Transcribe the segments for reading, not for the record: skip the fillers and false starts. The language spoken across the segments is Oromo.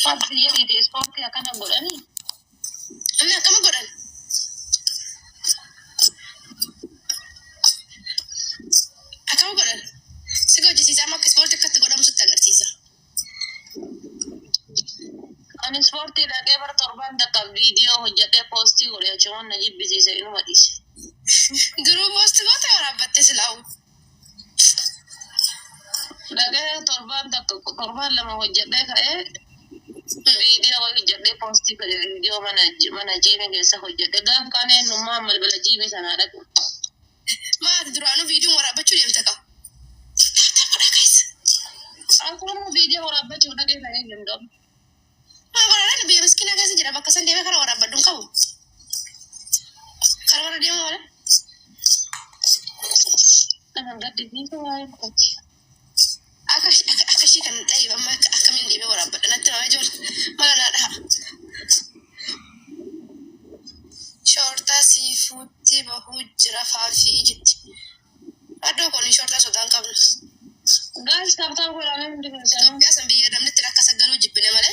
Pasti ya di sport ya kan godan. Ana kama godan. Akama godan. Sigo jisi sama ke sport ka godan musu tagartisa. Ani sport da ke bar torban da ka video hojjate posti gore chon najib bisi se inu madis. Duru post go ta rabatte silaw. Daga torban lama hojjate ka video hojjate posti ka video mana jini ke sa hojjate gam kane no mamal bala jimi sana da. Ma duranu video warabachu yemtaka. Aku video warabachu da ke sa yendom. Ma gorana biya miskina ka sejira bakasan dia kara warabadun kamu. Kara dia wala. Enggak di situ aja. Akashi kan tsayi ban maka akamin da bai warabba da natta wajen mala na da shorta sifutti ba hujra fafi egypt ado ko ni shorta so dan kabus Guys, kaptan ko lang din sa ya san biya da natta ka sagalo jibbine male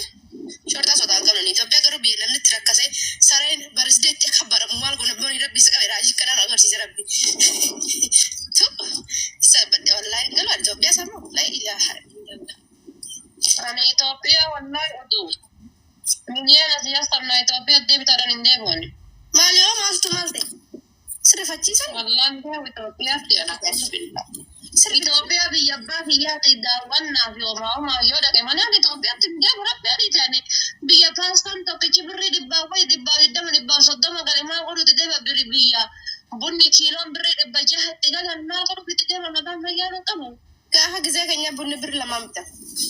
shorta so dan kabno ni to be garu biya da natta ka sai sare barisde te khabara mal go naboni rabbi sa raji kana na garsi rabbi to sabbe wallahi galo to be samu la ilaha illallah ana Ethiopia wallahi udu. Niya siya na Ethiopia de bitara ninde boni. Malio malte sire facisa Wallahi Ethiopia tiya na Ethiopia biya ba hiya te dawanna fi ma yoda ke mana Ethiopia te de rabbi ari tani biya pastan to ke chibri dibba ko dibba dama dibba sodama gale ma ko de babri biya bunni kilon bre dibba jahat te gala na ko te de ma dan ya no kamu. Gafa gize kanya bunni bir lamamta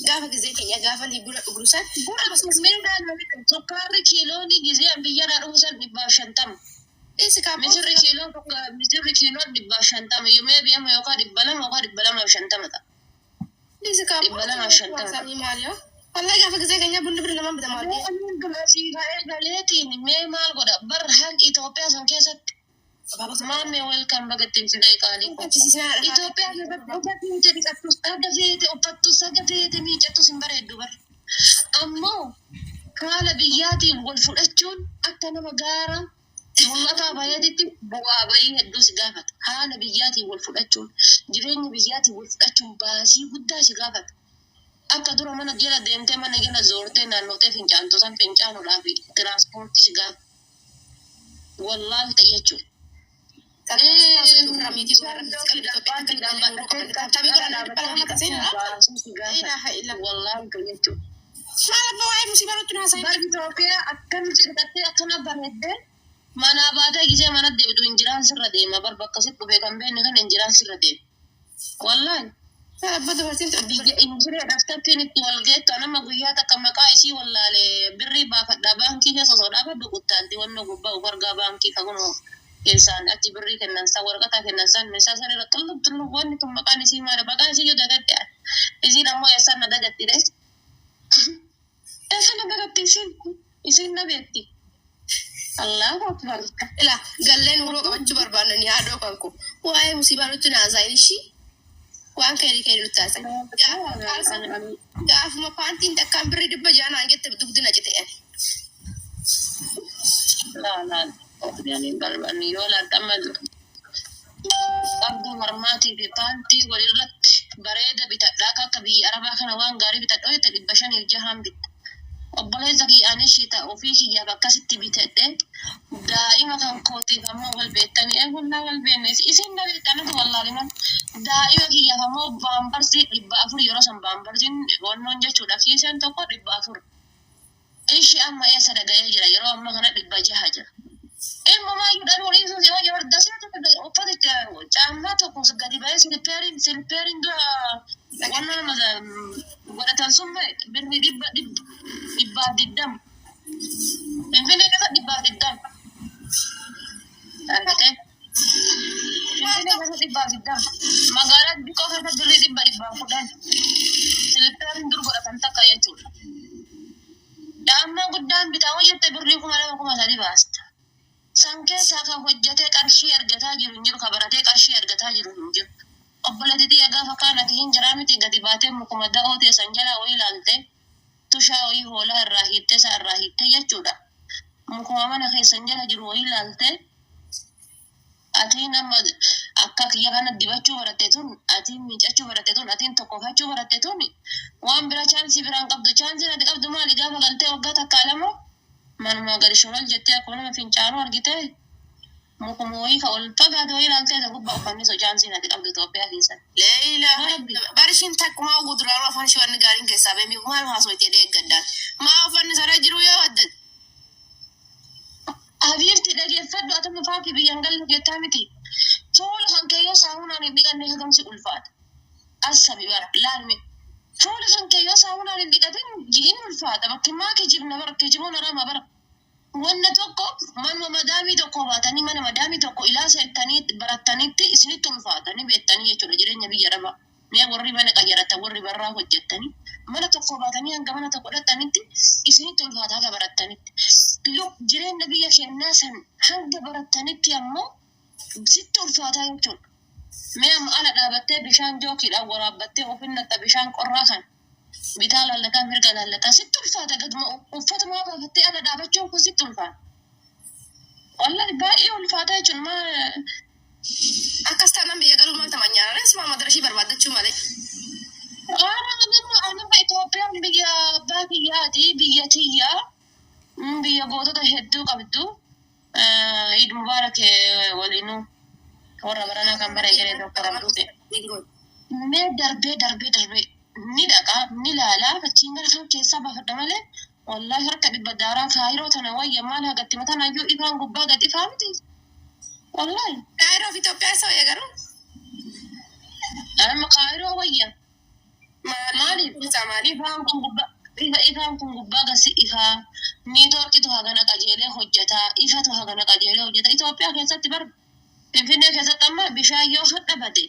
gafa gize kanya gafa libura ugrusan bas min da na sukari kilo ni gize biya na rusan dibba shantam. isi ka Misirri kilo dibba shantama yume biya mo yoka dibbalama shantama ta. isi ka Dibbalama shantama. sami malio wallahi gafa gize kanya bunni bir lamamta malio Anin galasi galeetiin mee maal godha bar haq Itoophiyaa san keessatti. Maame welcome bagatiin sidai qaali. Itoophiyaa keessatti uffatni jedhi qattus adda feete uffattus saga feete miicattus hin bareeddu bar. Ammoo haala biyyaatiin wal fudhachuun akka nama gaara mul'ataa baay'eetti bu'aa bayii hedduu si gaafata. Haala biyyaatiin wal fudhachuun jireenya biyyaatiin wal fudhachuun baasii guddaa si gaafata. Akka dura mana jala deemtee mana jala zoortee naannoftee fincaantu san fincaanuudhaaf tiraanspoortii si gaafa. Wallaahi ta'e jechuudha. Wallaahi ta'e jechuudha. Bari Itoophiyaa akkamitti hidhattee akkana bareeddee mana baatee gisee mana deebitu injiraan sirra deema bar bakka sitti dhufee kan beekne kan injiraan sirra deema. Wallaahi. Biyya injiree daftartiin itti wal geettu nama guyyaa takka maqaa isii wallaalee birrii baafadhaa baankii keessa osoo dhaabadhu kuttaanti wanna gubbaa wargaa baankii kakunoo keessaan achi birrii kennan san waraqataa kennan san meeshaa san irra tullu wanni tun maqaan isii maadha maqaan isii yoo dagatte isiin ammoo eessaan na dagatti dhees. Eessa na dagatti isiin na beekti. Allahu akbar. Ila galleen uroo qabachuu barbaadani yaadoo kan ko waa'ee musiibaa nutti naasayin ishii waan kee nuttaasa gaafuma paantiin takkaan birrii dhibba jaanaan jette dugdina jete Laa yani balbani yoo laaqama qabdu marmaatii fi paantii walirratti bareeda bitadhaa akka biyya arabaa kana waan gaarii bitadhoo jette 506 bitta. Obboleessa kiyyaanis shita ofii kiyyaaf akkasitti bitadhe daa'ima kan kootiif ammoo wal beektanii eegullaa wal beeknes isin na beektanatu wallaaliman daa'ima kiyyaaf ammoo baambarsii 400 yeroo san baambarsiin wannoon jechuudha kiiseen tokko 400. Ishi amma eessa dhaga'ee jira yeroo amma kana 600 jira. Ilmumaa yuudhaan waliin suusi yoo jabardasee uffata caammaa tokko gadi ba'ee silippeeriin dura wanna nama godhatan sun birri 120. Finfinnee keessa 120. Argitee? Finfinnee keessa 120. Magaalaa xiqqoo keessa birri 110. Silippeeriin dur godhatan takka jechuudha. Daa'imman guddaan bitaa hojjette birrii 2,300 baasta. San keessaa kan hojjetee qarshii argataa jiru hin jiru kan baratee qarshii argataa jiru hin jiru. Obboleettii gaafa kaanati hin jiraa miti gadi baatee mukuma da'oo teessan jalaa wayii ilaalte tushaa wayii hoolaa irraa hiittee isaa irraa hiittee jechuudha. Mukuma mana keessan jala jiru wayii ilaaltee ati nama akka kiyya kana dibachuu baratte tun ati miicachuu baratte tun ati tokkofachuu baratte tun waan bira chaansii biraan qabdu chaansii ati qabdu maali gaafa galtee waggaa takka lama manuma gadi shoral jettee akkuma nama fincaanuu argite mukuma wayii ka ol fagaate wayii ilaaltee isa gubbaa uffanni so chaansii ati qabdu Itoophiyaa keessatti. Leila barishin takkuma guduraaru afaan shi wanni gaariin keessaa beemi maal haasawite deeggaddaan maa uffanni sarara jiru yoo addan. Habibti dhageeffadhu atama faafi biyyan galle jettaa miti. Fuula kan keeyyoo saamunaan hin dhiqanne hagamsi ulfaata. Asabi bara laalme. Fuula kan keeyyoo saamunaan hin dhiqatin jiin ulfaata. Bakki maa kijibna bara kijibuun arama bara. Wanna tokko manuma madaamii tokko baatanii mana madaamii tokko ilaa seettanii barattanitti isinitti ulfaata ni beektanii jechuudha jireenya biyya arabaa. Mee warri mana qayyaratan warri barraa hojjettanii mana tokko baatanii hanga mana tokko dhattanitti isinitti ulfaata haga barattanitti. Jireenya biyya keenyaa san hanga barattanitti ammoo sitti ulfaataa jechuudha. Mee amma ala dhaabattee bishaan jookiidhaan waraabbattee ofinnata bishaan qorraa kan bitaa lallataa mirga lallataa sitti ulfaata gaduma uffatuma baafattee ala dhaabachuu kun sitti ulfaata. Wallahi baay'ee ulfaataa jechuun akkas taanaan biyya galuu maal taman nyaaraan sima madarashii barbaaddachuu malee. Anuma Itoophiyaan biyya abbaa kiyyaati biyya tiyyaa biyya gootota hedduu qabdu. Eid Mubarak waliinuu warra baranaa kan bara egeree tokko rabduute. Mee darbee ni dhaqa ni laalaa fachiin gara kan keessaa baafadha malee wallahi harka dhibba daaraa kaayiroo tana wayya maal hagatti mataan hayyuu ifaan gubbaa gad ifaa miti. Wallahi. Kaayiroo fi Itoophiyaa isa wayya garuu. Amma kaayiroo wayya. Maaliif? Ifaan kun gubbaa gasi ifaa. Niitoorkitu hagana qajeelee hojjetaa. Ifatu hagana qajeelee hojjeta. Itoophiyaa keessatti bar Finfinnee keessatti amma bishaan yoo hadha bade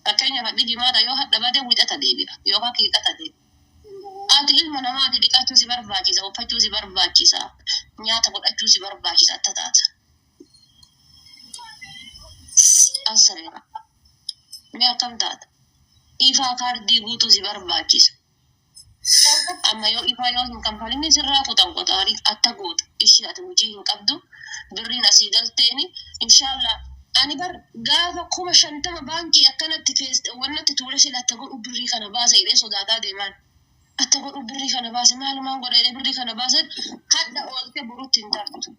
fakkeenyaaf hadhi jimaata yoo hadha bade wixata deebi'a yookaan kiixata deebi'a. Ati ilma namaati dhiqachuu si barbaachisa, uffachuu si barbaachisa, nyaata godhachuu si barbaachisa akka taata. Asirra. Mee akkam taata? Ifaa kaardii guutuu si barbaachisa. Amma yoo ifaa yoo hin kanfalinni sirraa kutan qotaarii atta gootu ishii ati hojii hin qabdu birriin asii galteeni inshaallah ani bar gaafa 50 baankii akkanatti wannatti tuule sila atta godhu birrii kana baasa jedhee sodaataa deemaan atta godhu birrii kana baase maalumaan godhee birrii kana baasen hadda oolte burutti hin tartu.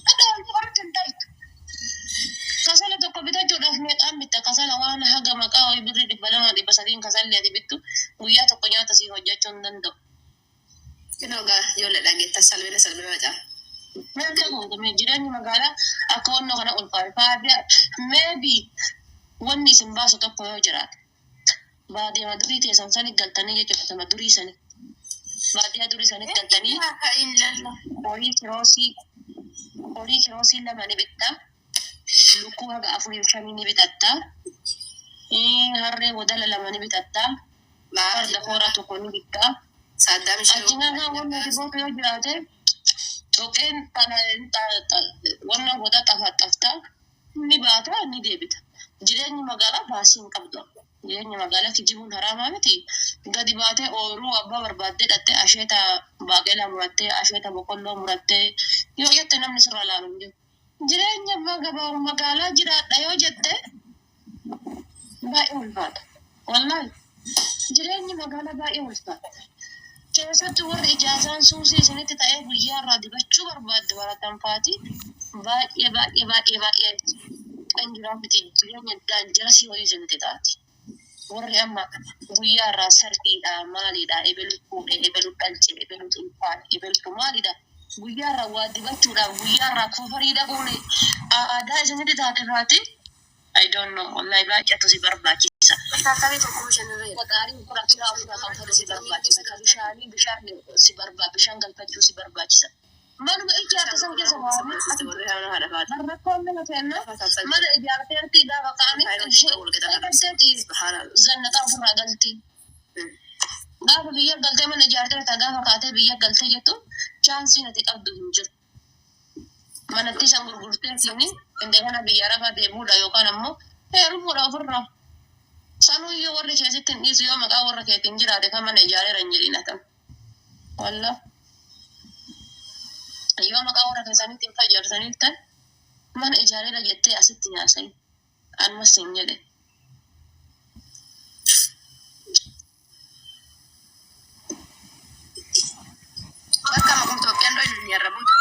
Hadda oolte burutti hin tartu. Kasala tokko bitachuudhaaf meeqaan bitta kasala waan haga maqaa ho'i birrii 200 kasalli ati bittu guyyaa tokko nyaata sii hojjechuu hin danda'u. Kinoogaa ijoollee dhageettan salphina macaa. Mereka gonggome jireenyi magaalaa akka wannoo kana ulfaate baadiyaa maybe wanni isin baasu tokko yoo jiraate baadiyaa durii teessan sani galtanii jechuudha tama durii sani baadiyaa durii sani galtanii horii kiroosii lama ni bitta lukkuu haga 4-5 ni bitatta harree wadala lama ni bitatta farda koora tokko ni bitta ajjinaa wanni diboota yoo jiraate Oken wannan goda tafattafta ni baata ni deebita. Jireenyi magaalaa baasii hin qabdu. Jireenyi magaalaa kijibuun haramaa miti. Gadi baatee ooyiruu abbaa barbaaddee dhattee asheeta baaqelaa murattee asheeta boqqolloo murattee yoo jette namni sirra laalu hin jiru. Jireenya magaalaa jiraadha yoo jette baay'ee ulfaata. Wallahi jireenyi magaalaa baay'ee ulfaata. Keessatti warri ijaazaan suusii isinitti ta'ee guyyaa irraa dibachuu barbaadde baratan faati baay'ee kan jiraa miti jireenya daanjira si horii isinitti taati. Warri amma guyyaa irraa sardiidha maalidha ebelut fuudhee ebelut dhalchee ebelut ulfaate ebelut maalidha guyyaa irraa waa dibachuudhaaf guyyaa irraa kofarii dhaquun aadaa isinitti taate faati. I don't know. Wallahi baay'eetu si barbaachisa. Taakkalee tokko shanirree. Qotaariin kun akkuma humna kan fedhu si barbaachisa. Kan bishaan si barbaachisa. Bishaan galfachuu si barbaachisa. Manuma ijaarsa san keessa waamee rakkoon nama kenna mana ijaarteerti gaafa kaa'ame zannataa ofirraa galti. Gaafa biyya galtee mana ijaarteerta gaafa kaatee biyya galtee jettu chaansii nati qabdu hin jiru. Manatti san gurgurteetiin indee kana biyya arabaa deemuudha yookaan ammoo heerumuudha ofirraa. Sanuu iyyuu warri keessatti hin dhiisu yoo maqaa warra keetiin jiraate kan mana ijaareera hin jedhina kan. Walla. Yoo maqaa warra keessanitti hin fayyadamtaniif tan mana ijaareera jettee asitti nyaasayi. Anumas hin jedhe. Bakka maqum Itoophiyaan dho'in hin yarrabuutu.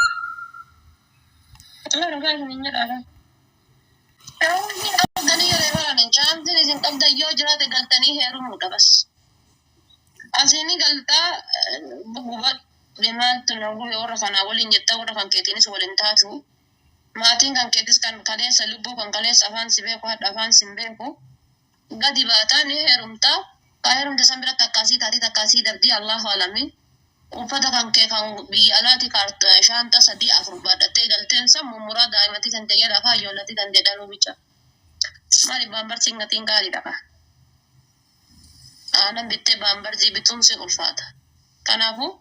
Dhugaa hin jedhaadha. Galtanii yeroo baran chaantiin isin qabda yoo jiraate galtanii heerumuudha bas. Asiin galtaa gubat deemaatti nagu warra kanaa waliin jettaa warra kan keetiinis waliin taatu. Maatiin kan keetis kan kaleessa lubbuu kan kaleessa afaan si beeku hadha afaan si beeku. Gadi baataa ni heerumtaa. Kaa heerumte san biratti takkaasii dabdii Allahu alamiin. Uffata kan kee kan biyya alaati shaanta 3-4 baadhattee galteen san mummuraa daa'imatti kan ta'e jedha kaa ijoollatti kan jedhanuu bicha. Maali baambarsiin gatiin gaariidha kaa. Aanan bittee baambarzii bituun si ulfaata. Kanaafuu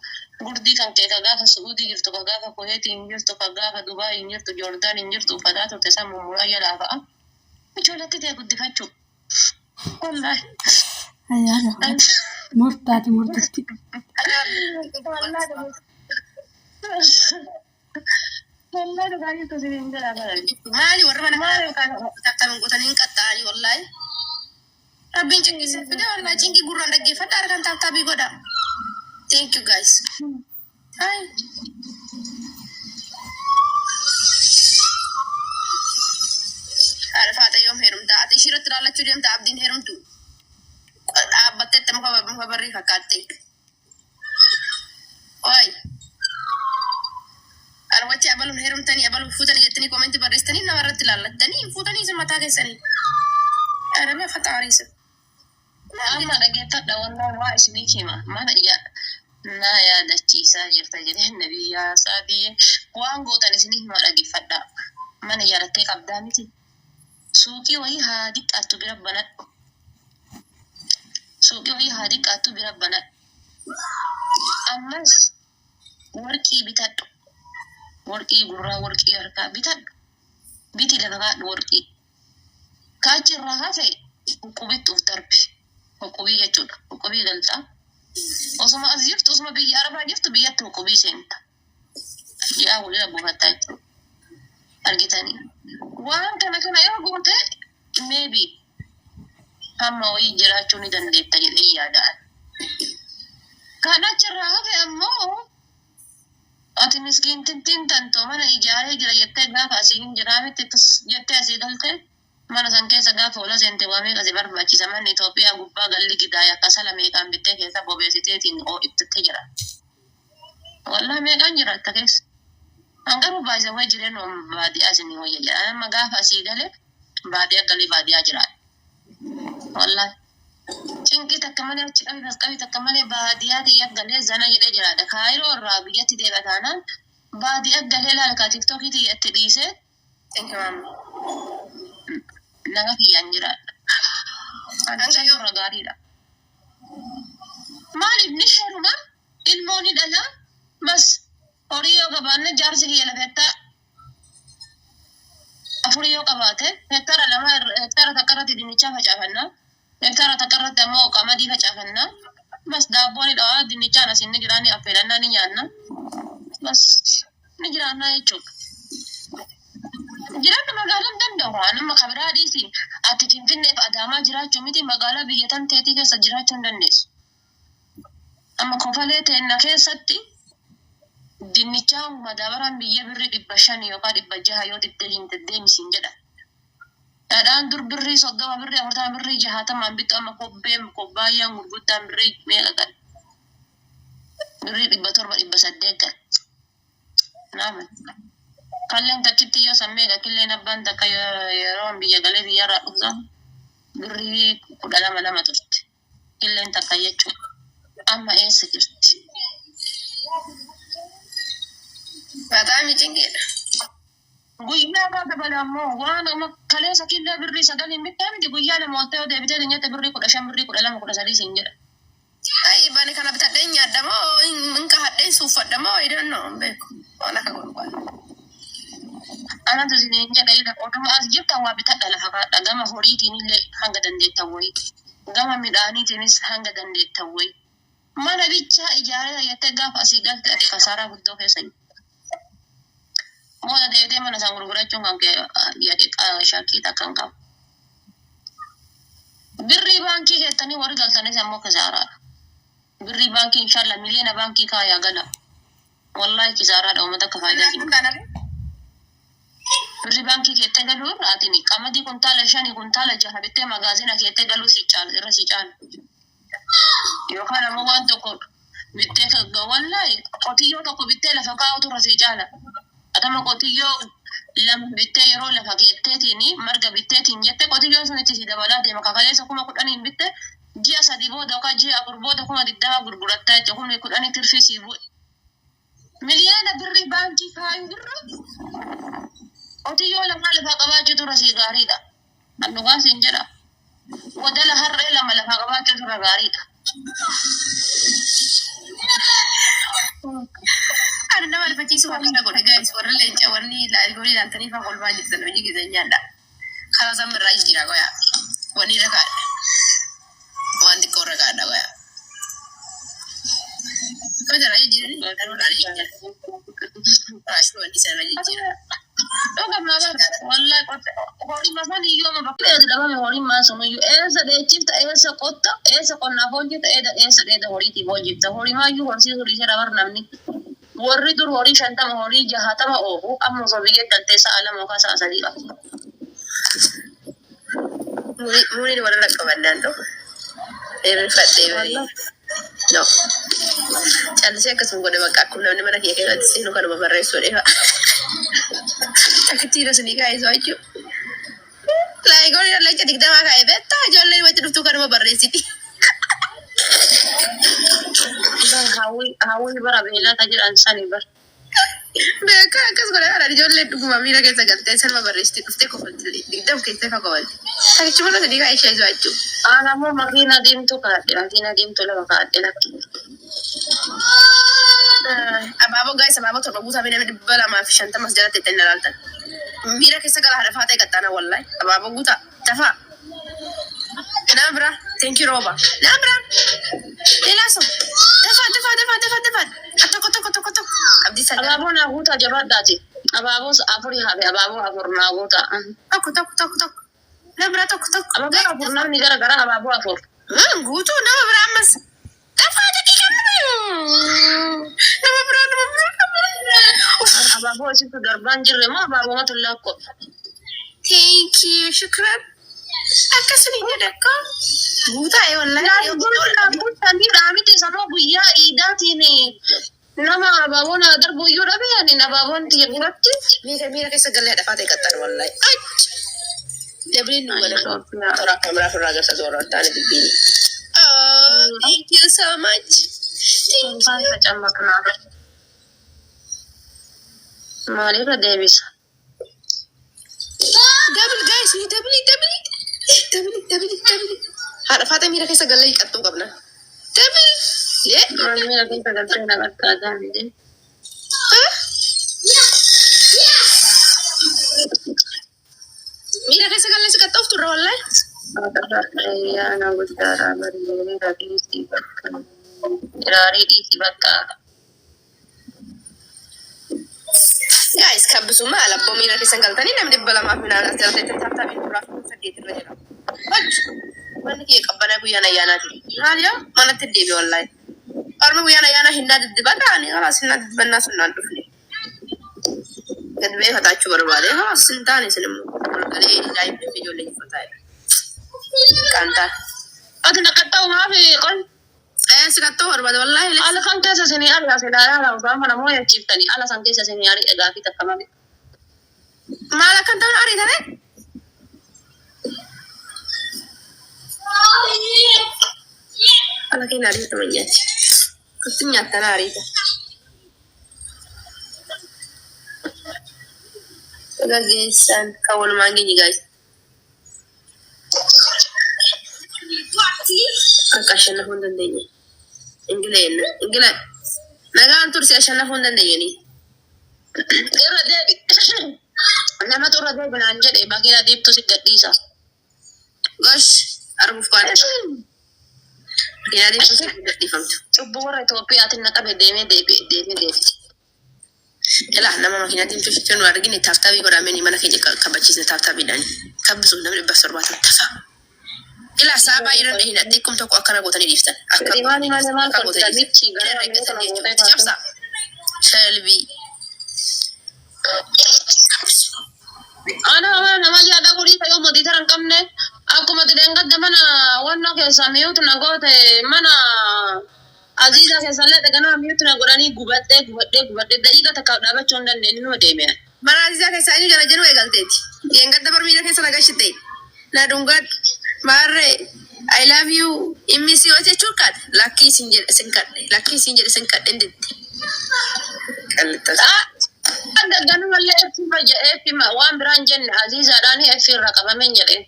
gurdii kan kee ka gaafa Suudii jirtu ka gaafa Kuweetii hin jirtu ka gaafa Dubaay hin jirtu Joordaan hin jirtu uffataa turte san mummuraa jalaa ka'a. Ijoollatti ta'e guddifachuu. Wallaahi. Murtaati murtatti. Maali warra mana takkamin qotanii qaxxaanii wallaahi. Rabbiin cinqisiif fide wallaahi cinqii gurraan dhaggeeffadha harkaan taakaabii godha. Thank you guys. Hi. Haadha faata yoom heerumtaa? Ati ishiirratti ilaallachuu deemta abdiin heerumtu. Dhaabbatteetta muka barrii fakkaatte. Waay. Alwachi abaluun heerumtanii abaluun fuutanii jettanii koomenti barreessitanii namarratti ilaallattanii fuutanii isin mataa keessanii. Arabaa fataariisa. Amma dhageeffadha wallaahi waa isinii hima mana na yaadachiisaa jirta jedhee nabiyyaa saadiyee waan gootan isinii hima dhageeffadha. Mana yaadattee qabdaa miti. Suuqii wayii haa diqqaattu bira banadhu. Suuqii wayii haa diqqaattu bira banadhu. Ammas warqii bitadhu. Warqii gurraa warqii harkaa bitadhu. Biti lafa kaadhu warqii. Kaachi irraa hafe huqqubittuuf darbi. Huqqubii jechuudha. Huqqubii galtaa. Osuma as jirtu osuma biyya Arabaa jirtu biyyatti huqqubii seenta. Yaa walirra buufattaa jechuudha. Argitanii. Waan kana yoo goote maybe hamma wayii jiraachuu ni dandeetta jedhee yaadaan. Kan achirraa hafe ammoo ati miskiintiin tantoo mana ijaaree jira jettee gaafa asii hin jiraamitti jettee asii galte mana san keessa gaafa ola seente waa meeqa si barbaachisa manni Itoophiyaa gubbaa galli gidaay akka sala meeqaan bittee keessa bobeessiteetiin ibsittee jira. Wallaahi meeqaan jiraatta keessa. Hangaru baay'ee way jireenya baadiyyaa isinii wayya jedha. Amma gaafa asii galee baadiyyaa galee baadiyyaa jiraata. Wallaahi. Cinqii takka malee achi qabii takka malee baadiyyaa ta'ee galee zana jedhee jiraata. Kaayiroo irraa biyyatti deebataanaan baadiyyaa galee laalkaa tiktokii itti dhiisee nama kiyyaan jiraata. Addunyaa irra gaariidha. Maaliif ni heeruma ilmoon ni dhala mas horii yoo qabaanne jaarsi kiyya lafettaa afurii yoo qabaate hektara 2 hektara takka irratti dinnichaa facaafannaa hektara takka irratti ammoo qamadii facaafannaa bas daabboon ni dhawaa dinnichaan asiin ni jiraanii affeelannaa ni nyaanna bas ni jiraannaa jechuudha. Jiraanna magaalaan danda'u nama kabiraa dhiisi ati Finfinneef Adaamaa jiraachuu miti magaalaa biyya tan teetii keessa jiraachuu hin dandeessu. Amma kofalee teenna keessatti dinnichaan madaabaraan biyya birrii 500 yookaan 600 yoo diddee hin deddeemisiin jedha. Dhadhaan dur birrii 30 birrii 40 birrii 60 bittu amma kobbaayyaan gurguddaan birrii meeqa gal? Birrii 700 800 gal. Naaman. Kalleen takkitti yoo sammeeqa killeen abbaan takka yeroo biyya galee biyyarraa dhugsa birrii 12 turte. Killeen takka jechuudha. Amma eessa jirti? Baataa miichingeedha. Guyyaa gaafa bala ammoo waan amma kaleessa killee birrii 9 bittaa miti guyyaa lama oltee yoo deebitee nyaata birrii 15 birrii 12 13 siin jedha. Ay bani kana bitadhee nyaadhamoo inka hadhee suuffadhamoo I don't know beeku waan akka gurguraan. Anatu siin jedha oduma as jirtan waa bitadha lafa kaadha gama horiitiin illee hanga dandeettan wayii. gama midhaaniitiinis hanga dandeettan wayi. Mana bichaa ijaaree jettee gaafa asii galte ati kasaaraa guddoo keessa jirti. Mooda deebitee mana isaan gurgurachuun kan kee shakkii takka hin qabu. Birrii baankii keessanii warri galtanis ammoo kisaaraadha. Birrii baankii inshallah miliyoona baankii kaayaa gala. Wallahi kisaaraadha uummata akka faayidaa jiru. Birrii baankii keessatti galuu irraatini qamadii kuntaala 5 kuntaala 6 bittee magaazina keessatti galuu irra si caala. Yookaan ammoo waan tokko bittee wallahi qotiyyoo tokko bittee lafa kaa'utu irra si caala. Atama qotiyyoo lama bittee yeroo lafa keetteetiin marga bitteetiin jette qotiyyoo sun itti si dabalaa deema kakaleessa 10,000 bitte ji'a 3 booda yookaan ji'a 4 booda 20 gurgurattaa jecha 10,000 tirfii si bu'e. Miliyoona birrii baankii kaayuu irra qotiyyoo lama lafa qabaachuutu irra si gaariidha. Hannugaan siin jedha. Wadala harree lama lafa qabaachuutu irra gaariidha. Ada nama alfachiisu waan godhe guys warra leenca warri laalgorii ilaaltanii faa kolfaa jirtan hojii keessanyaadha. Karaa samirraa jijjiira goyaa. Wanni rakaadha. Waan xiqqoo rakaadha goyaa. Kajaraa jijjiiranii dhaluudhaan jijjiira. Raashii wanni sana jijjiira. Doga magar wallahi horii masan iyyoo bakka dhabame horii masan iyyoo eessa dheechifta eessa qotta eessa qonnaaf hojjeta eessa dheeda horiitiif hojjeta horii maayyuu horsiisuu dhiisee dabar namni warri dur horii 50 horii 60 oofu amma osoo biyya galtee sa'a 2 yookaan sa'a 3 qaba. Muriin warra rakkabannaan ta'u fadhee no callisee akkasuma godhe bakka akkuma namni mana kee keessatti seenu kanuma barreessuu dheefa. Akitiira sunii kaayesoo jechuudha. Laayigoon irra lacha digdamaa kaa'ee beektaa ijoolleen wajji dhuftuu kanuma barreessiti. Hawwii bara beelata jedhan sanii bara. Beekaa akkas godhan ijoolleen dhuguma miira keessa galtee sanuma barreessiti dhuftee kofalti digdam keessee faa kofalti. Takichi mana sunii kaa'ee isheesoo jechuudha. Aan ammoo makiina diimtuu kaadhe makiina diimtuu lama kaadhe lakki. Abaaboo gaa'isa abaaboo torba guutaa fi namni 250 jalatti ittiin ilaaltan. Miira keessa gara haadha faatee qaxxaana wallahi abaaboo guutaa tafaa. Nama biraa teenkii rooba. Nama biraa ilaaso tafaa. Tokko. Abdii sadii. Abaaboo naa guutaa jabaadhaati. Abaaboo 4 hafe abaaboo 4 naa guutaa. Tokko. Nama biraa tokko. Abaaboo 4 namni gara abaaboo 4. Guutuu nama biraa ammas. Tafaa takki nama biraa. Abaaboo isitu darbaan jirre moo abaaboo matu lakko. Thank you, shukran. Akkasuma hin jedhakka. Guutaa wallahi. Guutaan dhaamiti sanoo guyyaa iidaatiin nama abaaboo na darbu iyyuu dhabe ani abaaboon tiyya biratti. Miira keessa gallee dhafaa ta'e qaxxaan wallahi. Dabliin nu godha. Toraa kaameraa firraa agarsa zoorraa taane dubbiin. Oh, thank you so much. Thank you. Maalirra deebisa? Double guys, double. Haadha faatee miira keessa gallee hiiqattuu qabna. Double. Miira keessa galtee na bakkaa gaanidee. Miira keessa gallee si qaxxoof turre wallahi. Ayyaana guddaadhaa bareedaa dhiisii bakka. Iraarii dhiisii bakka. Guys, kabbisuma alabboo miira keessa galtanii namni 200 minaan as jalatti tattaafii duraaf 8 irra jira. Wanni kee qabbanaa guyyaan ayyaanaati. Maaliyaa manatti deebi'e wallahi. Ormi guyyaan ayyaanaa hinnaa diddibataani halas hinnaa diddibannaa sunnaan dhufne. Gad ba'ee fataachuu barbaade halas hin taane isin immoo walgalee daa'imni fi ijoollee uffataa. Kantaa. Ati naqaxxaa maafi qol? Sikattuu barbaade wallahi. Ala kan keessa isinii ari'aa silaalaa usaan mana moo yachiiftanii ala san keessa isinii ari'aa gaafii takka malee. Maal akkan ta'uun ariitame? Ala keenya ariitama nyaati. Kutti nyaattan ariita. Gaggeessaan kan walumaan geenye guys. Akka ashannafuu hin dandeenye. Ingila nagaan tursi ashannafuu hin dandeenyeni. Irra deebi. Nama turra deebi naan jedhe makiina diibtu si gadhiisa. Gosh Arbuf kan. Makinaatiin sun gadhiifamtu. Cubbuu warra Itoophiyaatiin naqabe deemee. Ilaa nama makinaatiin tun nu argine taaftabii godhamanii mana keenya kabachiisne taaftabiidhaan kabbisuuf namni 170 tafa. Ilaa saabaa yeroo hin adde kum tokko akkana gootanii dhiiftan. Akka gootanii dhiiftan. Cabsa. Shelby. Ana nama yaada gudii ta'ee uummatii taran qabne akkuma tideen gadda mana wanna keessa mi'uutu na goote mana Aziza keessa illee dhaganaa mi'uutu na godhanii gubadhee daqiiqa takka dhaabachuu hin dandeenye numa deeme. Mana Aziza keessa inni jala jiru eegalteeti. Yeen gadda barmiira keessa nagashite. Na dhungad maarree I love you immisi yoo jechuun kaadhe lakkii isin jedhe sin kadhe inditti. Qallitas. Dagganu mallee effima waan biraan jenne Azizaadhaani effirra qabameen jedhee.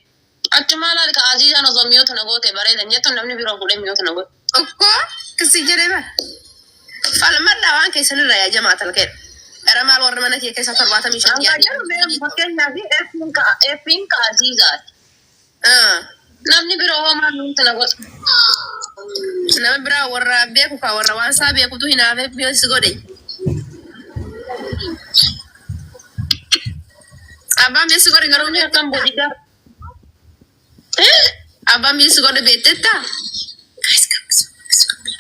Achuma laal ka Azizaan osoo mi'oota na goote bareedan jettu namni biroo fuudhee mi'oota na goote. Okko kasi jedhee bara. Falmadhaa waan keessan irraa yaa jamaa talqeedha. Era maal warra mana kee keessa 75 yaadii. Fakkeenyaaf effiin ka Azizaati. Namni biroo homaa mi'oota na goote. Nama biraa warra beeku ka warra waan isaa beekutu hin hafe mi'oota godhe. Abang biasa kau dengar orang akan bodyguard. Abang biasa kau beteta. Guys,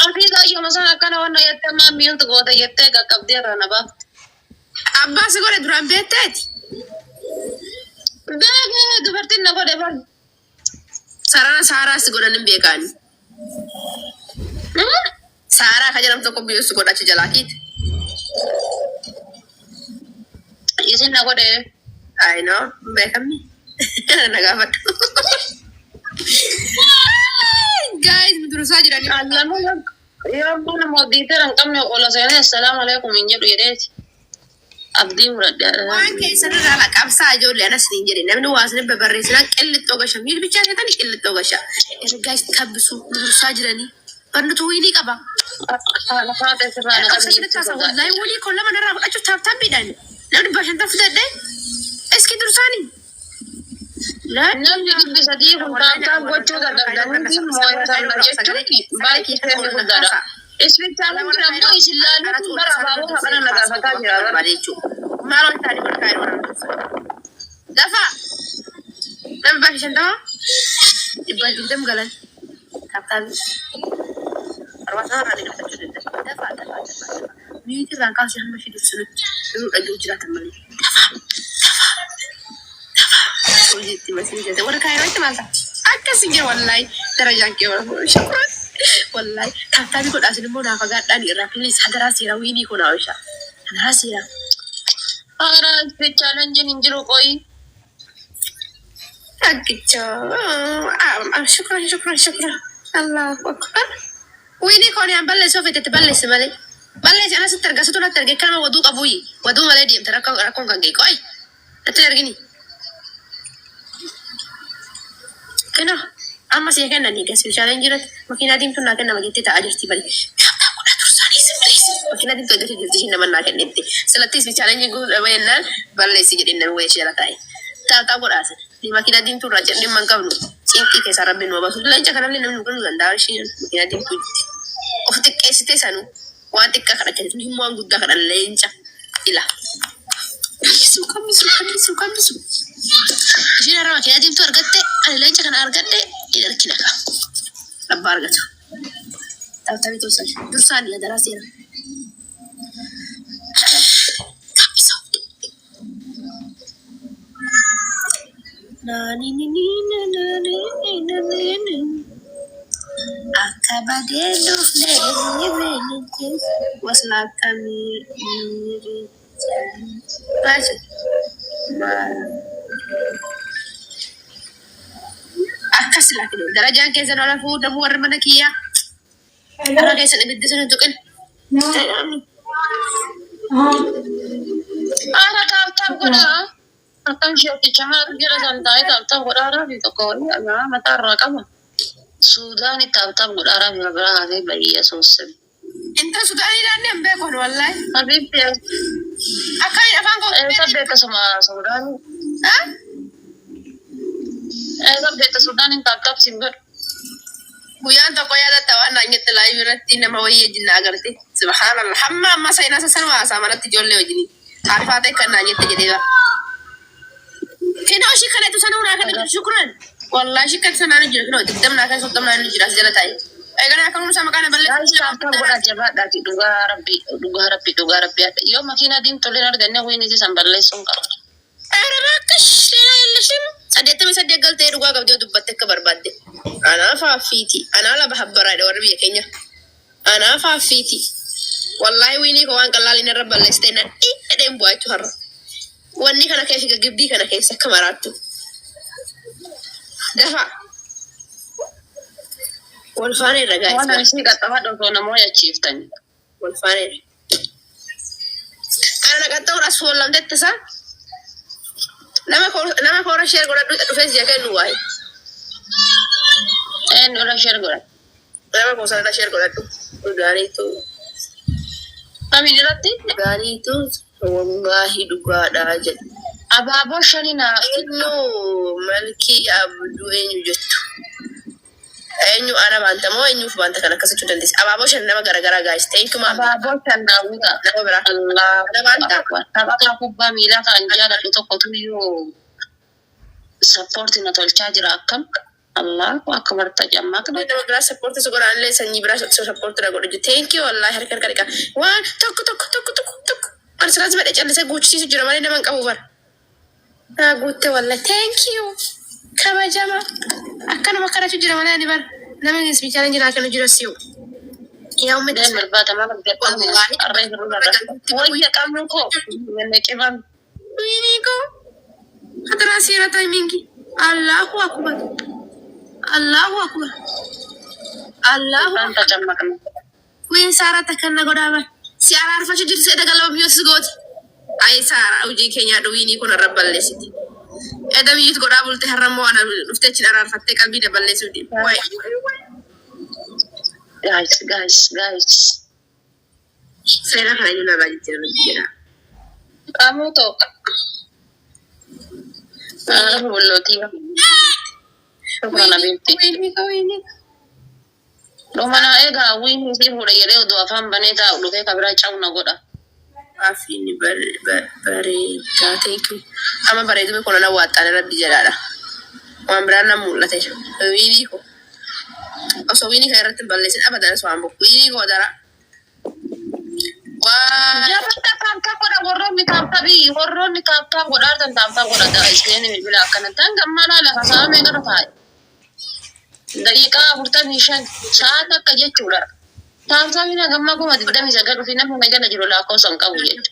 Abi saya masa akan orang yang teman miun tu kau tak yette gak dia rana ba. Abang sekolah durang betet. Bege tu berarti nak kau depan. Sarah sekolah ni bekan. Sarah kaja dalam toko biasa sekolah cejalakit. Isin nak kau deh. I know, bekan ni. Nagafat. Guys, terus aja lagi. Alamu ya mana mau diterang kami olah saya assalamualaikum injil deh. Abdi murad. Wan kayak sana lah kapsa aja oleh anak sendiri jadi. Namun waasnya beberapa orang kellit toga syam. Ini bicara tadi kellit toga syam. Guys, kabisu terus aja lagi. Pernah tuh ini kaba. Anak terserah anak kami. Kita kasih wallahi wali kalau mana rapat aja tapi dan. Namun bahasa tafsir deh. Eski tersani. Namni bisa dihukum gochuu dadhabdanii moo'ee sana jechuun baay'ee seerri guddaadha. Ispeeshaalii ammoo islaaluun bara abaaboo haqana nagaafataa jira. Maal ol taa'anii wal kaa'ee wal dafa nama baay'ee shantamaa dhibbaa digdam galan taaptaabii arwaasaa irraa ni dhufachuu danda'a. Dafa miiti irraan kaasee hamma shi dursunutti yeroo dhagee jiraatan malee Ujiti masih jadi. Orang kaya macam mana? Aku sih wallahi darajat ke orang. Syukur. Wallahi. Tapi kau dah sini mau nak agak dan irapilis hadara sirah ini kau nak usah. Hadara sirah. Orang challenge ni jero koi. Agaknya. Syukur. Allah Akbar. Ini kau ni ambil les ofet itu balas semale. Balas anak seterga satu nak terga kan wadu kabui. Wadu malah diam terakau kan gay koi. Itu lagi ni. Kena, amma sih kan nanti kasih challenge jirat. Makinaatiin tu nak nama kita tak ajar tiba ni. Kata aku dah terusan ni sebelis. Makinaatiin tu ajar jadi nama nak nanti. Selatis challenge aku wayanan, balas sih jadi nama wayah ceratai. Tak aku rasa. Di makinaatiin tu raja ni mangkau nu. Cinti ke sarap benu apa. Sudah lancar kerana ni nama nukan ganda sih. Makinaatiin tu. Oh tek esite sanu. Wantik kakak raja tu ni muang gudda kerana lancar. Ilah. Suka. Jadi orang makinaatiin tu argatte. Ada lain cakap argatte. Ini lagi nak. Lebar gitu. Tapi tu saja. Dursani ada rahsia. Kapiso. Nani. Akabagendo nene. Wasla kami miri. Masuk. Akas lah tu. Darajat yang saya nak food, dah buat mana kia. Kalau dia sedang berdiri sana tu kan. Tap ko na. Akan siya tiyahan gira santai tap ko na dito ko. Ama matara ka mo. Sudan ni tap ko na bra ade baiya sosem. Entah Sudan ni dah ni ambil kau wallahi. Habib ya. Akan apa kau? Sabi ka sama Sudan. Ha? Rabbeeta Sudaanin taaptaaf siin godhu. Guyaan tokko yaadatta waan naanyetti laayii irratti nama wayii wajjin agarte. Subhaanallah. Hamma amma seenaa sana waasaa manatti ijoollee wajjin. Taarifaa ta'e kan naanyetti jedhee ba. Kena oshi kanatu sana uraa kana shukran. Wallahi shi kan sana ni jira. Digdam naa kan soddom naa ni jira as jala taa'e. Eegana akka nuti sama kana ballee. Taaptaa godha jabaadhaati dhugaa rabbii. Yoo makiina diimtuleen arganne wayini san balleessuun qaba. Rakkash seenaa yaallashin. Saddeettami saddeet galtee dhugaa qabdee dubbatte akka barbaadde. Anaa faafiiti. Anaa laba habbaraadha warra biyya keenya. Anaa faafiiti. Wallahi wiinii ko waan qallaalin irra balleessitee nadhii dhedheen bu'aachuu har'a. Wanni kana keessa gibbii kana keessa akka maraattu. Dafa. Wal faana irra gaa'is. Waan ani sii qaxxafa dhotoo namoo yachiiftani. Wal faana irra. Ana qaxxaa'uudhaas foollamtetti isaa. Nama koora sheer godhadhu dhufees jee kennu waa'ee. Irra sheer godha. Nama koosarra sheer godhadhu. Dhugaaniitu. Kamiin irratti? Dhugaaniitu wallaahi dhugaadhaa jedhu. Abaaboo shaninaa. Eenyu malkii abduu eenyu jettu. Eenyu ana baanta moo eenyuuf baanta kan akkasitti dandeessi. Abaaboo shan nama garaagaraa gaayis. Teenku maal? Abaaboo shan naawwita. Nama biraa. Nama baanta. Taphataa kubbaa miilaa kan jaaladhu tokkotu yoo sappoortii na tolchaa jira akkam. Allah akka marta jammaa kana. Nama biraa sappoortii su godhaan illee sanyii biraa sappoortii na godhu. Teenkii wallahi harka harka dhiqaa. Waan tokko. Ani sirraas badhee callisee guuchisiisu jira malee nama hin qabu bara. Naa guutte wallahi teenkii kabajama. Akkanuma kadhatu jira malee ani bara. Nama isbichaaleen jira akkana jira si'u. Yaa ummata. Deen barbaada maal wallahi arree birraa. Wayya qabnu koo. Yenne qibam. Wiinii koo. Hataraa seera taayimingi. Allahu akbar. Allahu akbar. Baanta jammaa kana. Wiin Saara takkanna godhaaba. Si araarfachuu jirtu edda galaba biyyoottis gooti. Ayi Saara hojii keenyaa dhuwiinii kun irra balleessiti. Edda biyyootti godhaa bulte har'ammoo ana dhuftee achi araarfattee qalbii daballeessuu deemu. Guys. Seera kana eenyu narraa jijjiirama jedha. Qaamuu ta'u. Bullootii. Shukran abeetti. Wiinii. Dhumana egaa wiinii si fuudha jedhee oduu afaan banee taa'u dhufee kabiraa cawna godha. Afiin bareedaa ta'e. Amma bareeduma kun ana waaxaan rabbi jedhaadha. Waan biraan nan mul'ate. Wiinii ko. Osoo wiinii kan irratti balleessin abadan osoo hambu. Wiinii ko dara. Jabata taaptaa godha warroonni taaptaa godhaa tan taaptaa godha iskeenii bilbila akkanatti hanga ammaa lafa sa'a meeqatu taa'e. Daqiiqaa 45 sa'aat akka jechuudha. Taaptaa mina gammaa kuma 29 fi namni jala jiru lakkoofsa hin qabu jechuudha.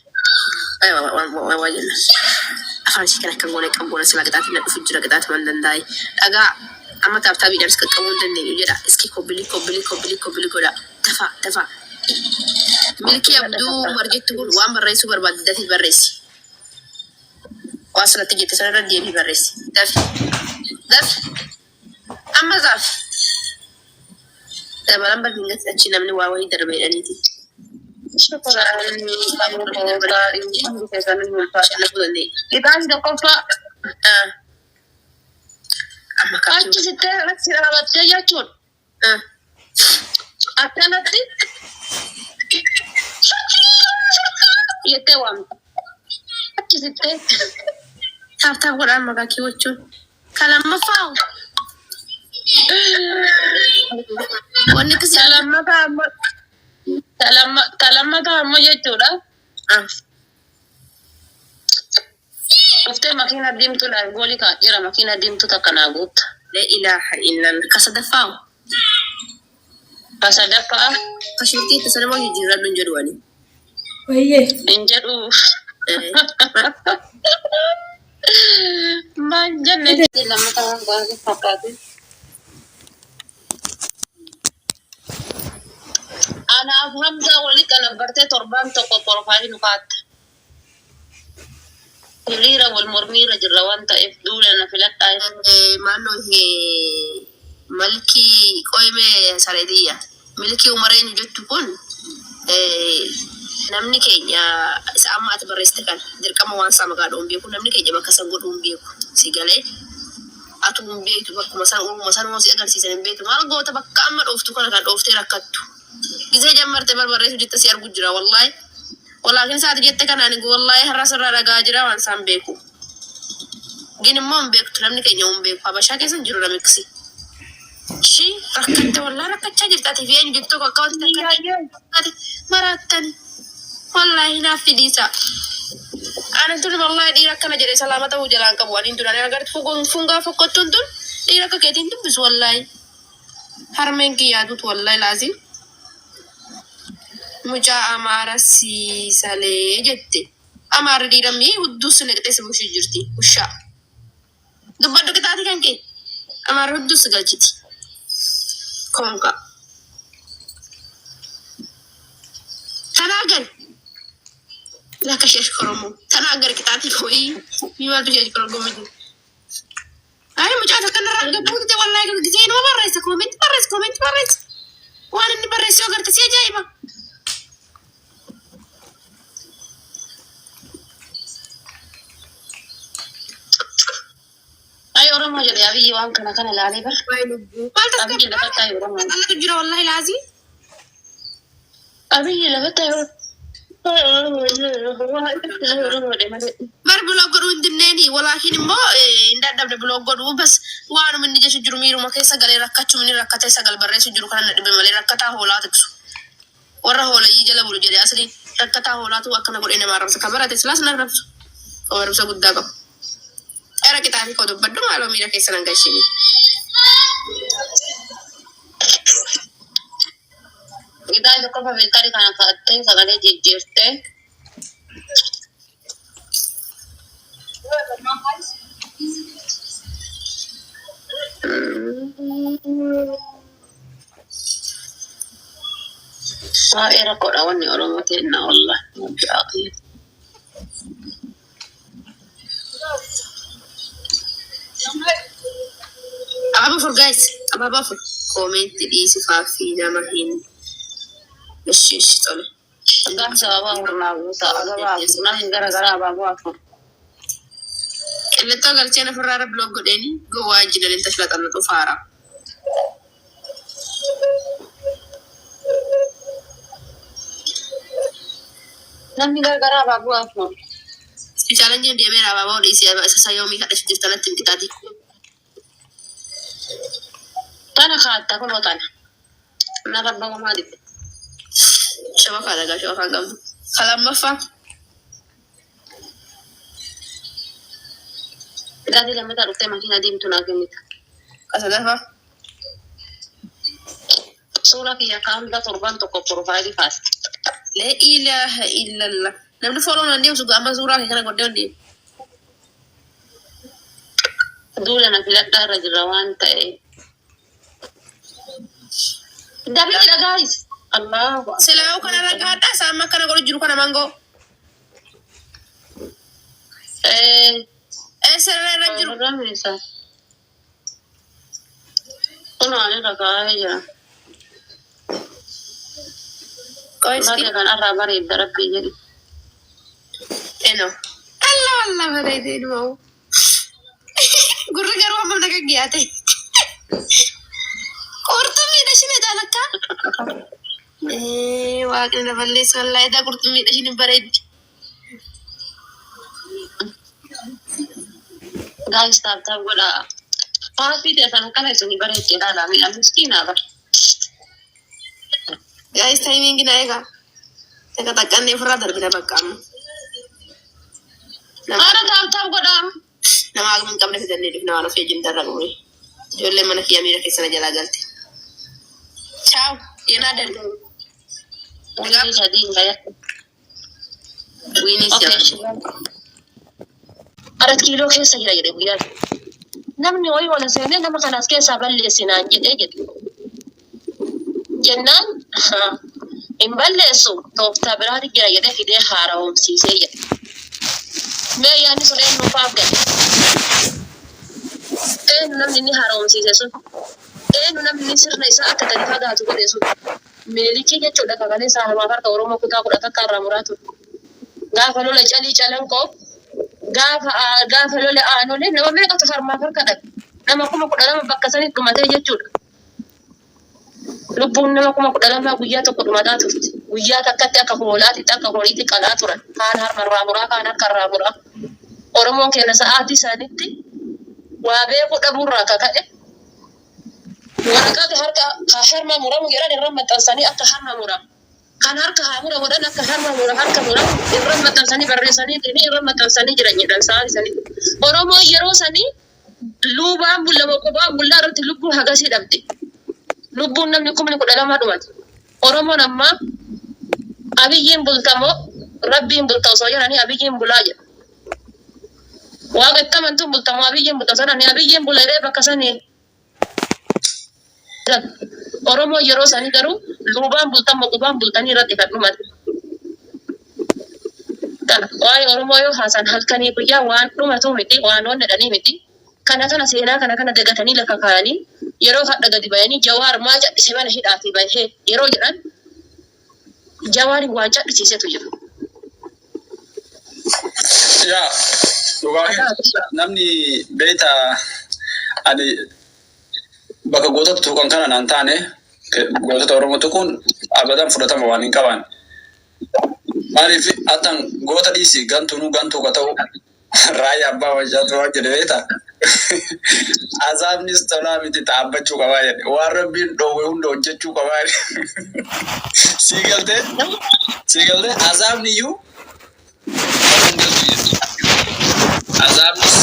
Waa jenna. Afaan ishee kan akka goone qabboona sila qixaati na dhufu jira qixaati waan danda'e. Dhagaa amma taaptaa biidhaan iska qabuu hin dandeenyu jedha. Iski kobbilii godha. Dafa. Milkii abduu margettu kun waan barreessuu barbaadde dafii barreessi. Waa sanatti jette sanarra deebii barreessi. Dafi. Amma zaaf. Dabalaan barbaadde achi namni waa wayii darbee dhaniiti. Kitaabni tokkoffaa achi sittee irratti dhaabattee jechuudha. Akkanatti jettee waamta. Achi sittee taaptaaf godhaan maqaa kiiwachuun. Kalammaffaa wanni akkasii Talammata ammoo jechuudha. Dhuftee makiina diimtuu laaf goolii kaa jira makiina diimtuu takka naa guutta. la ilaha illallah kasadaffaa Kasadaffaa kashurtii itti sana moo jijjiirradhu hin jedhu ani. hin jedhu. Maal jenne lammata waan baasee fakkaate. Anaaf Hamza walii kana bartee torbaan tokko torfaafi nu kaatta. Hiriira wal mormiirra jirra waan ta'eef duula na filadhaa. Maannoo malkii qoyimee sareediyya. Milkii umareen jettu kun namni keenya isa amma ati barreessite kana dirqama waan isaa maqaa dhoon beeku namni keenya bakka san godhuun beeku si galee Atun beetu bakkuma san moosi agarsiisan beetu maal goota bakka amma dhooftu kana kan dhooftee rakkattu. Gisee jammarte barbareetu jette si argu jira wallahi. Walakin saati jette kanaan wallahi har'a sirraa dhagaa jira waan isaan beeku. Gin immoo hin beektu namni keenya hin beeku. Habashaa keessa hin jiru namiksi. Shi rakkatte wallahi rakkachaa jirtaati fi eenyu jettu akka wanti marattani. Wallahi naaf fidisa. Ana tun wallahi dhiira kana jedhe salaamata huu jalaan qabu waliin turani agartu fungaa fokkottuun tun dhiira akka keetiin dubbisu wallahi. Harmeen kiyyaatutu wallahi laazim. Mucaa amaara siisalee jette. Amaara dhiiramii hudduu sineqxee si bushii jirti. Ushaa. Dubbaddu qixaati kan kee. Amaara hudduu si galchiti. Konka. Tanaagan. Laka sheesh koromoo. Tanaagar qixaati kooyi. Miiwaaltu sheesh koromoo jiru. Ay mucaa takkanarraa gabbuutite wallahi gisee nama barreessa koomenti barreessa. Waan inni barreessu yoo garte si ajaa'iba. Ay Oromoo jedhe Abiyyi waan kana ilaalee bar. Abiyyi lafa taa'e Oromoo. Alatu jira wallahi laazim. Abiyyi lafa taa'e Bar blog godhuu hin dinneeni walaakin immoo hin dadhabde blog godhuu bas waanuma inni jechu jiru miiruma keessa galee rakkachuu inni rakkatee sagal barreessu jiru kana nadhibe malee rakkataa hoolaa tiksu. Warra hoolayyii jala bulu jedhe asli rakkataa hoolaatu akkana godhee nama arrabsa kan barate silaas na arrabsu. Arrabsa guddaa qabu. Era kitaabni koo dubbaddu maaloo miira keessa nan gashini. Gidaa tokko fabeettari kana ka'attee sagalee jijjiirtee. Baay'ee rakkoodha wanni Oromoo ta'enna wallahi. Ababa for guys, ababa for comment dhiisi faaffii nama hin bishiishi tole. Gaafa sababa murnaa guutaa agabaa namni gara abaaboo afur. Qillettoo galcheen ofirraa blog godheeni gowwaa jiran inta filaxannatu faara. Namni gara abaaboo afur. Challenge deemee abaaboo dhiisi isa yoomii kadhachu jirtanatti hin qixaati. Tana kaatta kunoo tana. Na rabbamu maaliif? Shabakaa dhagaa shabakaa qabdu. Kalammaffaa. Daadii lammataa dhuftee makiinaa diimtuu naa kennita. Kasadaffaa. Suura kiyya kaamda torban tokko profaayilii kaasa. La ilaha illallah. Namni follow nan deemsu gama suuraa kana godhee on deemu. Duula na filadhaa irra jira waan ta'e. Dabiidha guys. Allahu akbar. Silaa kana ragaadha sama kana godhu jiru kana mangoo. Siree irra jiru. Ramisa. Kunoo ani ragaa jira. Qoysti. Bakka kanarraa bareedda rabbii jedhi. Eno. Allah bareedee dhumaa'u. Gurri garuu amma naga giyaate. Qurxummiidha shine jaalakka. Waaqni na balleessu wallahi daa qurxummiidha shine bareeddi. Guys taap godha. Paapii teessan kana isin bareeddee dhaala miidhaan miskiinaa bara. Guys timing na eega. Eka taqqannee ofirraa darbina bakka amma. Haala taap godha. Nama agama hin qabne fidannee dhufna waan of eeggin darra dhume. Ijoollee mana kiyya miira keessana jalaa galte. Ciao. Yenaa darbe. Waliin sadii hin gayyaa. Wiinis yaa. Arat kiiloo keessa jira jedhe guyyaa. Namni ho'i wala seenee nama kanaas keessaa balleessinaan jedhee jedhe. Jennaan hin balleessu tooftaa biraati jira jedhee fidee haara'umsiisee jedhe. Mee yaadni sun eenyu faaf gale. Eenyu namni inni haara'umsiise sun. Eenyu namni sirna isaa akka gadi fagaatu godhe sun. Meelikii jechuudha kakalee isaa hamaa farka Oromoo kutaa 10 irraa muraa ture. Gaafa lola calii calankoo gaafa lola aanolee nama meeqatu farmaa farka dhabe. nama kuma kudha lama bakka sanitti dhumatee jechuudha. Lubbuun nama kuma kudha lama guyyaa tokko dhumataa turte. Guyyaa takkatti akka hoolaatitti akka horiitti qalaa turan. Kaan harmarraa muraa kaan akka irraa muraa. Oromoon keenya sa'aatii isaaniitti waa beekuu dhabuurraa kaka'e. Waraqaa harka harma muramu jedhan irra maxxansanii akka harma muramu. Kan harka haamura godhan akka harma muramu irra maxxansanii barreessanii irra maxxansanii jiran jedhan sa'aatii isaanii. Oromoo yeroo sanii lubaan bullama qubaan bullaa irratti lubbuu hagasii dhabde. Lubbuun namni kumni kudha lama dhumate. Oromoon amma abiyyiin bultamoo rabbiin bulta osoo jedhanii abiyyiin bulaa jedha. Waaqa amantuun bultamoo abiyyiin bulta osoo jedhanii abiyyiin bulee bakka sanii. Oromoo yeroo sanii garuu lubaan bultamoo qubaan bultanii irratti kan dhumate. Kana waa'ee Oromoo yoo haasan halkanii guyyaa waan dhumatu miti waan onnedhanii miti. Kana seenaa kana dagatanii lafa kaayanii yeroo hadha gadi bayanii Jawaar maa cadhise mana hidhaatii bahee yeroo jedhan Jawaari waan cadhisiisetu jira. Yaa namni beeta ani bakka gootota tuqan kana naan taane gootota Oromoo tuquun abadan fudhatama waan hin qaban. Maaliif atan goota dhiisi gantuu ka ta'u raayyaa abbaa wajjaatu waan jedhe beeta. Azabnis tolaa miti dhaabbachuu qabaa jedhe. Waan rabbiin dhoowwe hunda hojjechuu qabaa jedhe. Siigaltee azabni iyyuu azabnis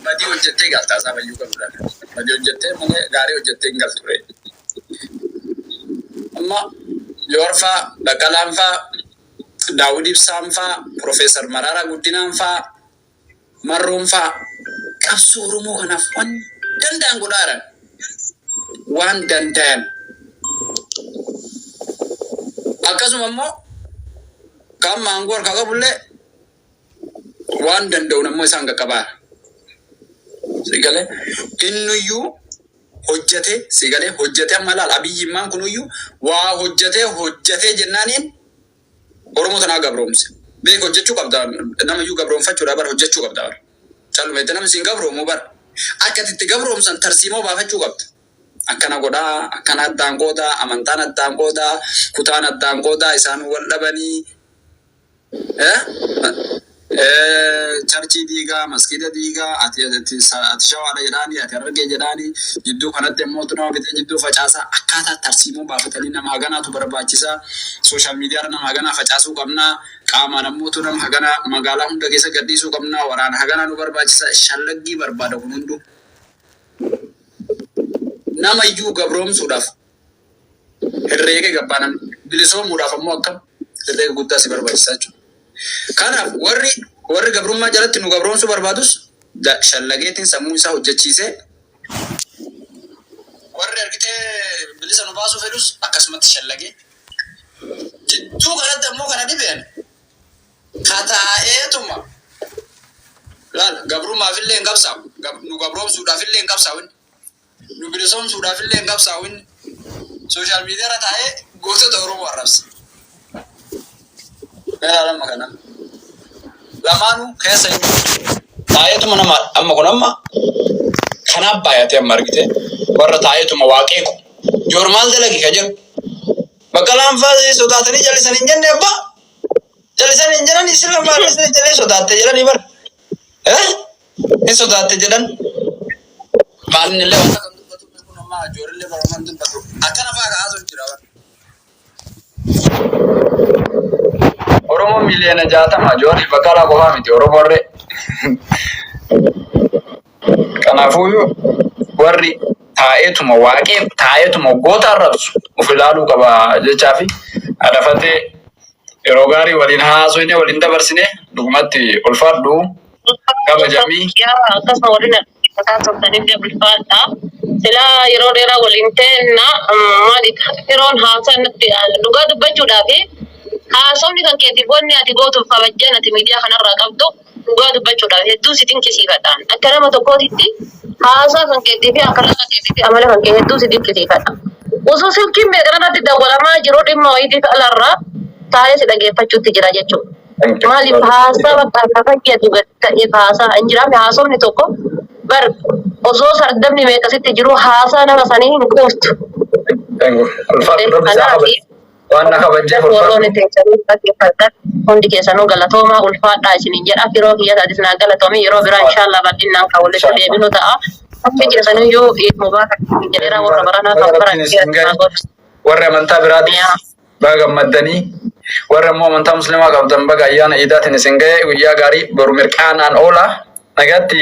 badii hojjettee galta azaba iyyuu qabudha. Badii hojjettee malee gaarii hojjettee hin galtu ture. Amma Joorfaa, Baqqalaanfaa, Daawud Ibsaanfaa, Profeesar Mararaa Guddinaanfaa, Marroonfaa qabsoo Oromoo kanaaf waan danda'an godhaaran. Waan danda'an. Akkasuma immoo kan maangoo harkaa qabullee waan danda'u nammoo isaan qaqqabaa. Sigalee innuyyuu hojjetee amma laal abiyyimmaan kunuyyuu waa hojjetee jennaaniin Oromoo tanaa gabroomse. Beek hojjechuu qabda namayyuu gabroomfachuudha bara hojjechuu qabda bara. Calmeetti namni siin gabroomu bara. Akka itti gabroomsan tarsiimoo baafachuu qabda. Akkana godhaa, akkana addaan qoodaa, amantaan addaan qoodaa, kutaan addaan qoodaa isaan wal dhabanii. Charchii diigaa, maskiida diigaa, ati shawaadha jedhaanii, ati argee jedhaanii, jidduu kanatti immoo nama bitee jidduu facaasaa akkaataa tarsiimoo baafatanii nama haganaatu barbaachisaa. Sooshaal miidiyaa nama haganaa facaasuu qabnaa. Qaamaan ammoo nama haganaa magaalaa hunda keessa gadhiisuu qabnaa. Waraana haganaa nu barbaachisaa. Shallaggii barbaada kun hunduu. Nama iyyuu gabroomsuudhaaf herreega gabbaanan bilisoomuudhaaf ammoo akkam herreega guddaa si barbaachisaa jechuudha. Kanaaf warri gabrummaa jalatti nu gabroomsuu barbaadus shallageetiin sammuu isaa hojjechiisee warri argitee bilisa nu baasuu fedhus akkasumatti shallagee jidduu kanatti ammoo kana dhibeen kataa'eetuma laal gabrummaafillee hin qabsaa'u nu gabroomsuudhaafillee hin qabsaa'u nu bilisoomsuudhaafillee hin qabsaa'u sooshaal miidiyaarra taa'ee gootota Oromoo arrabsa. Lama kana lamaanuu keessa taa'eetuma nama amma kun amma kanaaf baay'atee amma argite warra taa'eetuma waaqeeku joormaal dalagi ka jiru Baqqalaan fa'aa sodaatanii jallisanii hin jenne abbaa jallisanii hin jedhanii sirna maalisanii jedhanii sodaatte jedhanii bara hin sodaatte jedhan maalin illee wanta kan dubbatu kun amma joorillee baraman dubbatu akkana fa'aa kaasuu jira bara. Oromoo miliyoona 60 joorri Baqqalaa qofaa miti Oromoorree. Kanaafuu warri taa'eetuma goota arrabsu of ilaaluu qaba jechaa fi adafatee yeroo gaarii waliin haasofne waliin dabarsine dhugumatti ulfaadhu kabajamii. Akkasuma waliin haasofnaniif ulfaadha. Silaa yeroo dheeraa waliin ta'enna maaliif yeroon haasofnutti dhugaa dubbachuudhaaf haasofni kan keetiif wanni ati gootuuf kabajjan ati miidiyaa kanarraa qabdu dhugaa dubbachuudhaaf hedduu si dinqisiifadhaan. Akka nama tokkootitti haasaa kan keetiif akka lafa keetiif amala kan kee hedduu si dinqisiifadha. Osoo silkiin beekanarratti dawwalamaa jiru dhimma wayiitiif alarraa taa'ee si dhageeffachuutti jira jechuudha. Maaliif haasaa bakka fayyadu ta'e haasaa hin jiraame haasofni tokko bar osoo sardamni meeqasitti jiru haasaa nama sanii hin quuftu. Waan akka bajjee warroonni teessanii dhaggeeffatan hundi keessanuu galatoomaa ulfaadhaa isiniin jedha firoo kiyya taatee naa galatoomii yeroo biraa inshaallaa bal'inaan kan walitti deebinu ta'a. Hundi keessanuu yoo mubaarak jedheera warra baranaa kan baran warra amantaa biraati baga gammaddanii warra immoo amantaa musliimaa qabdan baga ayyaana iidaatiin isin ga'e guyyaa gaarii boru mirqaanaan oola nagaatti.